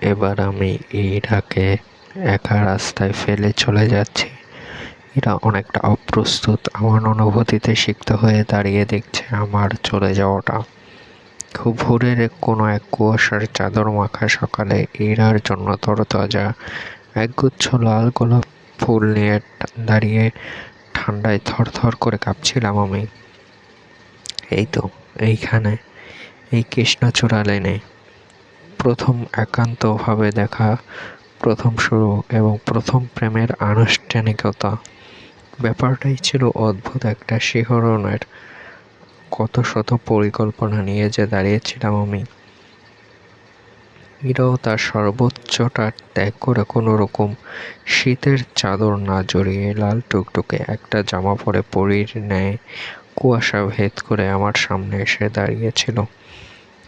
এবার আমি ইরাকে একা রাস্তায় ফেলে চলে যাচ্ছি। এরা অনেকটা অপ্রস্তুত আমার অনুভূতিতে সিক্ত হয়ে দাঁড়িয়ে দেখছে আমার চলে যাওয়াটা। খুব ভোরের কোনো এক কুয়াশার চাদর মাখা সকালে ইরার জন্য তরতাজা একগুচ্ছ লাল গোলাপ ফুল নিয়ে দাঁড়িয়ে ঠান্ডায় থরথর করে কাঁপছিলাম আমি। এই তো এইখানে, এই কৃষ্ণচূড়া লেনে প্রথম একান্তভাবে দেখা, প্রথম শুরু এবং প্রথম প্রেমের আনুষ্ঠানিকতা। ব্যাপারটাই ছিল অদ্ভুত একটা শিহরণের। কত শত পরিকল্পনা নিয়ে যে দাঁড়িয়েছিলাম আমি। এরাও তার সর্বোচ্চটা ত্যাগ করে কোনো রকম শীতের চাদর না জড়িয়ে লাল টুকটুকে একটা জামা পরে পরীর ন্যায় কুয়াশা ভেদ করে আমার সামনে এসে দাঁড়িয়েছিল।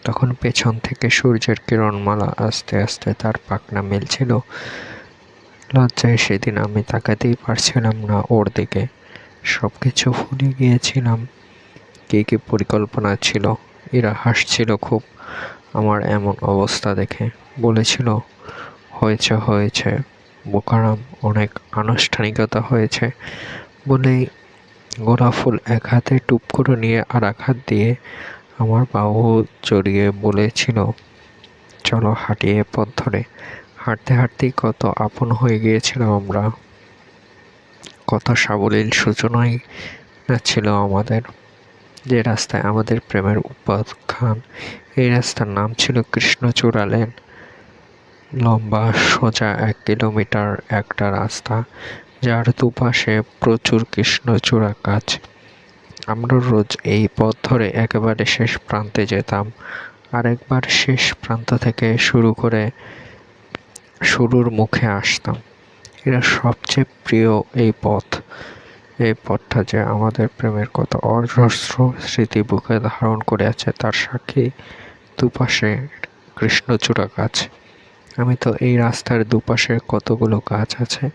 তখন পেছন থেকে সূর্যের কিরণমালা আস্তে আস্তে তার পাখনা মেলছিল। লজ্জায় সেদিন আমি তাকাতেই পারছিলাম না ওর দিকে। সব কিছু ভুলে গিয়েছিলাম। কী পরিকল্পনা ছিল। এরা হাসছিল খুব আমার এমন অবস্থা দেখে। বলেছিল, হয়েছে হয়েছে বোকারাম, অনেক আনুষ্ঠানিকতা হয়েছে বলেই গোলাপ ফুল এক হাতে টুপ করে নিয়ে আর এক হাত দিয়ে আমার বাহু জড়িয়ে বলেছিল, চলো হাঁটিয়ে পথ ধরে। হাঁটতে হাঁটতেই কত আপন হয়ে গিয়েছিলাম আমরা। কত সাবলীল সূচনাই না ছিল আমাদের। যে রাস্তায় আমাদের প্রেমের উপাখ্যান, এই রাস্তার নাম ছিল কৃষ্ণচূড়া লেন। লম্বা সোজা 1 কিলোমিটার একটা রাস্তা, যার দুপাশে প্রচুর কৃষ্ণচূড়া গাছ। আমরা রোজ এই পথ ধরে একেবারে শেষ প্রান্তে যেতাম, আর একবার শেষ প্রান্ত থেকে শুরু করে শুরুর মুখে আসতাম। এরা সবচেয়ে প্রিয় এই পথটা যে আমাদের প্রেমের কত অজস্র স্মৃতি বুকে ধারণ করে আছে তার সাক্ষী দুপাশে কৃষ্ণচূড়া গাছ। আমি তো এই রাস্তার দুপাশে কতগুলো গাছ আছে,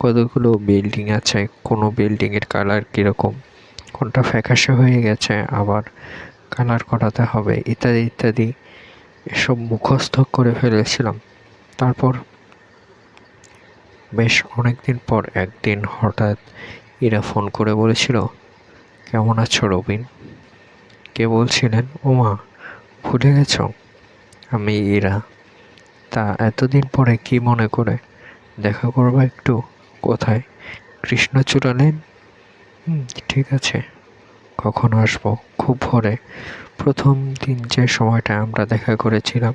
কতগুলো বিল্ডিং আছে, কোনো বিল্ডিংয়ের কালার কীরকম, কোনটা ফ্যাকাশে হয়ে গেছে আবার কালার করাতে হবে, ইত্যাদি ইত্যাদি এসব মুখস্থ করে ফেলেছিলাম। তারপর বেশ অনেকদিন পর একদিন হঠাৎ ইরা ফোন করে বলেছিল, কেমন আছো রবিন? কে বলছিলেন? ওমা, ভুলে গেছ? আমি ইরা। তা এতদিন পরে কি মনে করে? দেখা করবা একটু? কোথায়? কৃষ্ণচূড়া লেন? ঠিক আছে, কখন আসবো? খুব ভোরে, প্রথম দিন যে সময়টা আমরা দেখা করেছিলাম